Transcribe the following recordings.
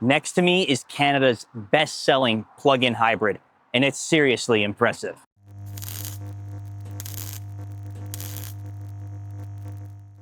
Next to me is Canada's best-selling plug-in hybrid, and it's seriously impressive.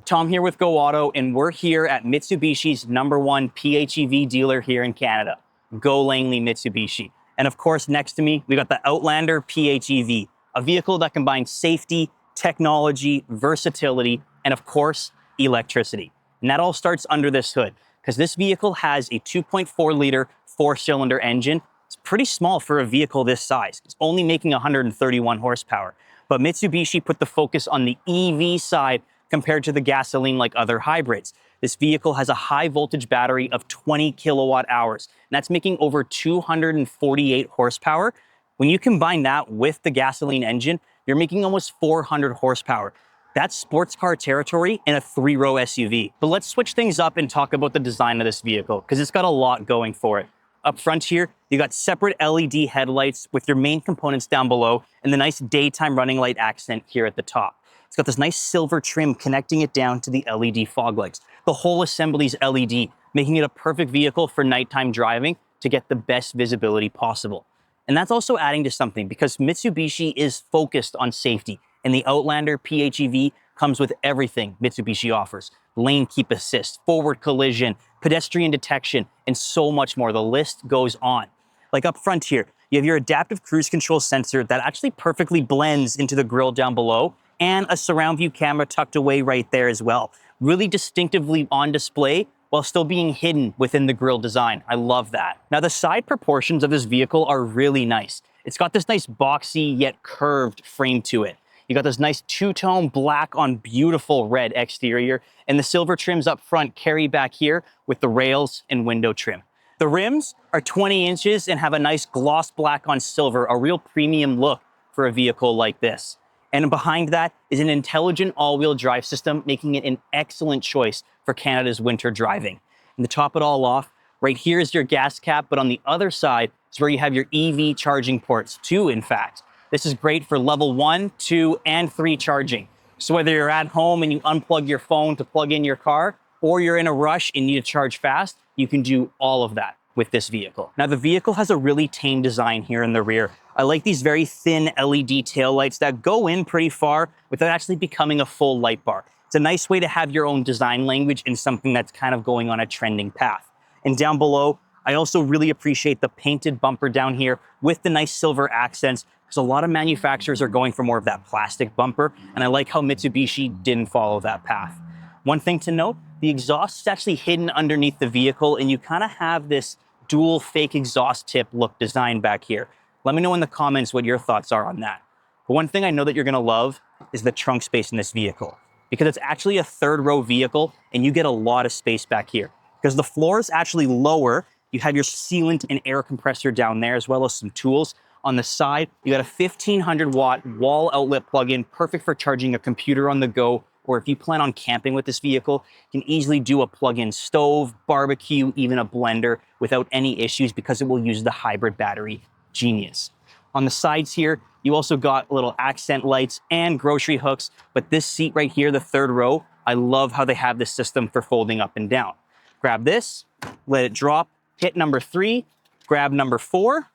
Tom here with Go Auto, and we're here at Mitsubishi's #1 PHEV dealer here in Canada, Go Langley Mitsubishi. And of course, next to me, we got the Outlander PHEV, a vehicle that combines safety, technology, versatility, and of course, electricity. And that all starts under this hood, because this vehicle has a 2.4-liter four-cylinder engine. It's pretty small for a vehicle this size. It's only making 131 horsepower. But Mitsubishi put the focus on the EV side compared to the gasoline like other hybrids. This vehicle has a high voltage battery of 20 kilowatt hours, and that's making over 248 horsepower. When you combine that with the gasoline engine, you're making almost 400 horsepower. That's sports car territory in a 3-row SUV. But let's switch things up and talk about the design of this vehicle, because it's got a lot going for it. Up front here, you got separate LED headlights with your main components down below and the nice daytime running light accent here at the top. It's got this nice silver trim connecting it down to the LED fog lights. The whole assembly's LED, making it a perfect vehicle for nighttime driving to get the best visibility possible. And that's also adding to something, because Mitsubishi is focused on safety, and the Outlander PHEV comes with everything Mitsubishi offers. Lane keep assist, forward collision, pedestrian detection, and so much more. The list goes on. Like up front here, you have your adaptive cruise control sensor that actually perfectly blends into the grille down below, and a surround view camera tucked away right there as well. Really distinctively on display while still being hidden within the grille design. I love that. Now the side proportions of this vehicle are really nice. It's got this nice boxy yet curved frame to it. You got this nice two-tone black on beautiful red exterior, and the silver trims up front carry back here with the rails and window trim. The rims are 20 inches and have a nice gloss black on silver, a real premium look for a vehicle like this. And behind that is an intelligent all-wheel drive system, making it an excellent choice for Canada's winter driving. And to top it all off, right here is your gas cap, but on the other side is where you have your EV charging ports, 2 in fact. This is great for level 1, 2, and 3 charging. So whether you're at home and you unplug your phone to plug in your car, or you're in a rush and need to charge fast, you can do all of that with this vehicle. Now the vehicle has a really tame design here in the rear. I like these very thin LED taillights that go in pretty far without actually becoming a full light bar. It's a nice way to have your own design language in something that's kind of going on a trending path. And down below, I also really appreciate the painted bumper down here with the nice silver accents, because a lot of manufacturers are going for more of that plastic bumper, and I like how Mitsubishi didn't follow that path. One thing to note, the exhaust is actually hidden underneath the vehicle, and you kind of have this dual fake exhaust tip look design back here. Let me know in the comments what your thoughts are on that. But one thing I know that you're gonna love is the trunk space in this vehicle, because it's actually a 3rd-row vehicle and you get a lot of space back here. Because the floor is actually lower, you have your sealant and air compressor down there, as well as some tools. On the side, you got a 1500-watt wall outlet plug-in, perfect for charging a computer on the go, or if you plan on camping with this vehicle, you can easily do a plug-in stove, barbecue, even a blender without any issues, because it will use the hybrid battery. Genius. On the sides here, you also got little accent lights and grocery hooks, but this seat right here, the 3rd row, I love how they have this system for folding up and down. Grab this, let it drop, hit number 3, grab number 4,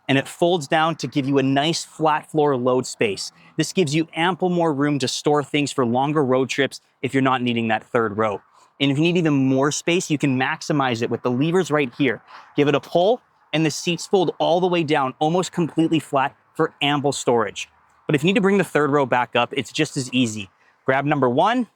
and it folds down to give you a nice flat floor load space. This gives you ample more room to store things for longer road trips if you're not needing that 3rd row. And if you need even more space, you can maximize it with the levers right here. Give it a pull, and the seats fold all the way down, almost completely flat for ample storage. But if you need to bring the 3rd row back up, it's just as easy. Grab number 1,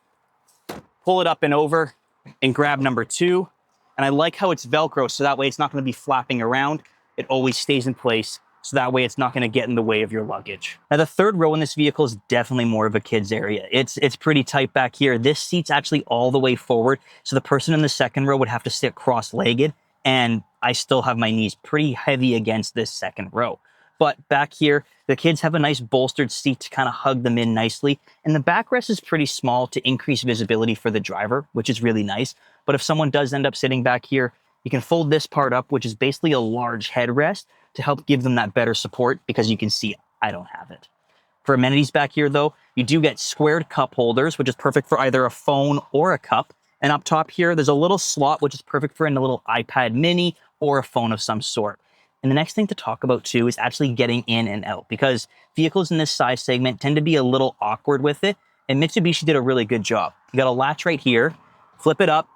pull it up and over, and grab number 2. And I like how it's Velcro, so that way it's not gonna be flapping around. It always stays in place, so that way it's not gonna get in the way of your luggage. Now the 3rd row in this vehicle is definitely more of a kid's area. It's pretty tight back here. This seat's actually all the way forward, so the person in the 2nd row would have to sit cross-legged, and I still have my knees pretty heavy against this 2nd row. But back here, the kids have a nice bolstered seat to kind of hug them in nicely, and the backrest is pretty small to increase visibility for the driver, which is really nice. But if someone does end up sitting back here, you can fold this part up, which is basically a large headrest, to help give them that better support, because you can see I don't have it. For amenities back here though, you do get squared cup holders, which is perfect for either a phone or a cup. And up top here, there's a little slot, which is perfect for a little iPad mini or a phone of some sort. And the next thing to talk about too is actually getting in and out, because vehicles in this size segment tend to be a little awkward with it. And Mitsubishi did a really good job. You got a latch right here, flip it up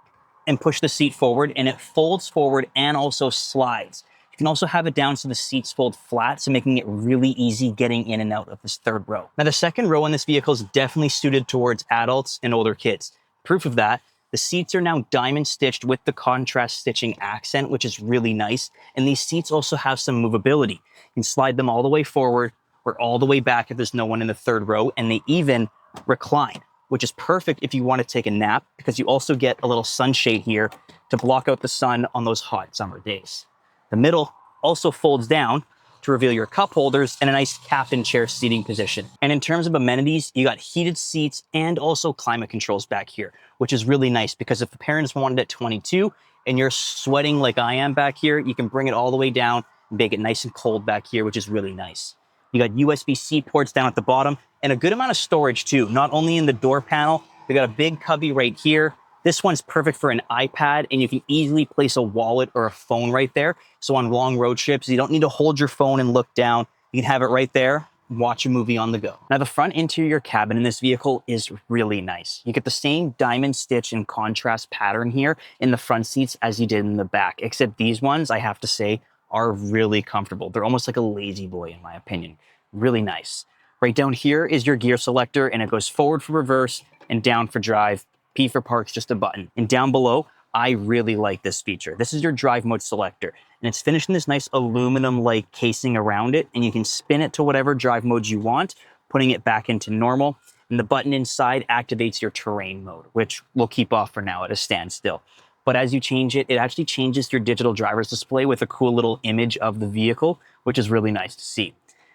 and push the seat forward, and it folds forward and also slides. You can also have it down so the seats fold flat, so making it really easy getting in and out of this third row. Now, the second row in this vehicle is definitely suited towards adults and older kids. Proof of that, the seats are now diamond stitched with the contrast stitching accent, which is really nice. And these seats also have some movability. You can slide them all the way forward or all the way back if there's no one in the third row, and they even recline, which is perfect if you want to take a nap, because you also get a little sunshade here to block out the sun on those hot summer days. The middle also folds down to reveal your cup holders and a nice captain chair seating position. And in terms of amenities, you got heated seats and also climate controls back here, which is really nice, because if the parents wanted it at 22 and you're sweating like I am back here, you can bring it all the way down and make it nice and cold back here, which is really nice. You got USB-C ports down at the bottom and a good amount of storage too, not only in the door panel, you got a big cubby right here. This one's perfect for an iPad, and you can easily place a wallet or a phone right there. So on long road trips, you don't need to hold your phone and look down. You can have it right there, watch a movie on the go. Now, the front interior cabin in this vehicle is really nice. You get the same diamond stitch and contrast pattern here in the front seats as you did in the back, except these ones, I have to say, are really comfortable. They're almost like a lazy boy, in my opinion. Really nice. Right down here is your gear selector, and it goes forward for reverse and down for drive. P for park's just a button. And down below, I really like this feature. This is your drive mode selector, and it's finished in this nice aluminum-like casing around it, and you can spin it to whatever drive mode you want, putting it back into normal. And the button inside activates your terrain mode, which we'll keep off for now at a standstill. But as you change it, it actually changes your digital driver's display with a cool little image of the vehicle, which is really nice to see.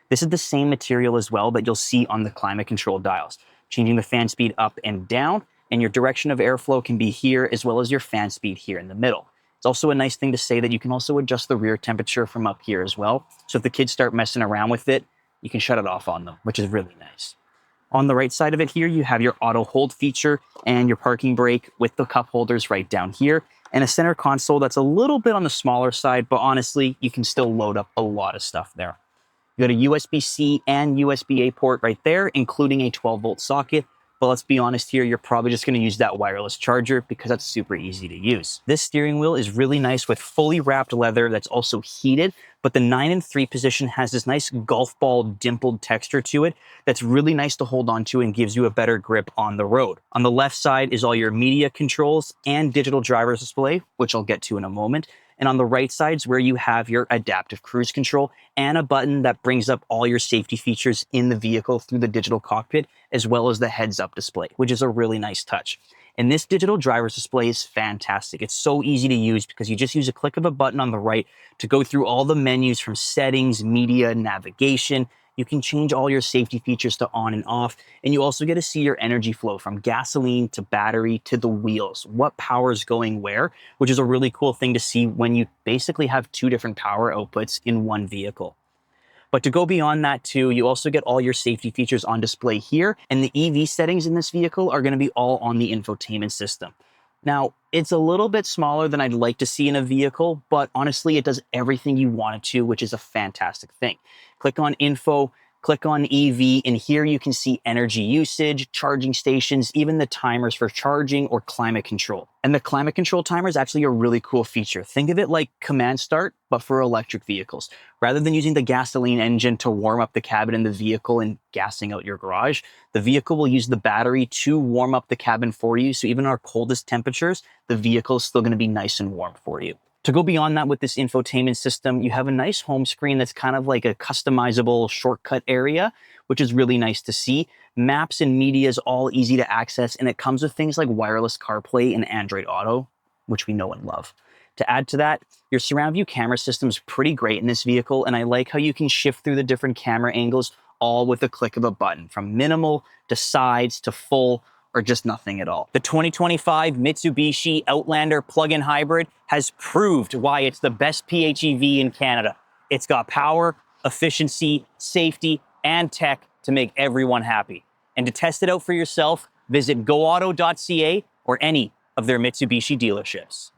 This is the same material as well that you'll see on the climate control dials, changing the fan speed up and down, and your direction of airflow can be here, as well as your fan speed here in the middle. It's also a nice thing to say that you can also adjust the rear temperature from up here as well. So if the kids start messing around with it, you can shut it off on them, which is really nice. On the right side of it here, you have your auto hold feature and your parking brake with the cup holders right down here, and a center console that's a little bit on the smaller side, but honestly, you can still load up a lot of stuff there. You got a USB-C and USB-A port right there, including a 12-volt socket. But let's be honest here, you're probably just going to use that wireless charger because that's super easy to use. This steering wheel is really nice with fully wrapped leather that's also heated, but the 9 and 3 position has this nice golf ball dimpled texture to it that's really nice to hold on to and gives you a better grip on the road. On the left side is all your media controls and digital driver's display, which I'll get to in a moment. And on the right side is where you have your adaptive cruise control and a button that brings up all your safety features in the vehicle through the digital cockpit, as well as the heads-up display, which is a really nice touch. And this digital driver's display is fantastic. It's so easy to use because you just use a click of a button on the right to go through all the menus from settings, media, navigation. You can change all your safety features to on and off, and you also get to see your energy flow from gasoline to battery to the wheels, what power is going where, which is a really cool thing to see when you basically have 2 different power outputs in one vehicle. But to go beyond that too, you also get all your safety features on display here, and the EV settings in this vehicle are going to be all on the infotainment system. Now, it's a little bit smaller than I'd like to see in a vehicle, but honestly, it does everything you want it to, which is a fantastic thing. Click on Info, click on EV, and here you can see energy usage, charging stations, even the timers for charging or climate control. And the climate control timer is actually a really cool feature. Think of it like command start, but for electric vehicles. Rather than using the gasoline engine to warm up the cabin in the vehicle and gassing out your garage, the vehicle will use the battery to warm up the cabin for you. So even our coldest temperatures, the vehicle is still going to be nice and warm for you. To go beyond that with this infotainment system, you have a nice home screen that's kind of like a customizable shortcut area, which is really nice to see. Maps and media is all easy to access, and it comes with things like wireless CarPlay and Android Auto, which we know and love. To add to that, your surround view camera system is pretty great in this vehicle, and I like how you can shift through the different camera angles all with a click of a button, from minimal to sides to full, or just nothing at all. The 2025 Mitsubishi Outlander plug-in hybrid has proved why it's the best PHEV in Canada. It's got power, efficiency, safety, and tech to make everyone happy. And to test it out for yourself, visit goauto.ca or any of their Mitsubishi dealerships.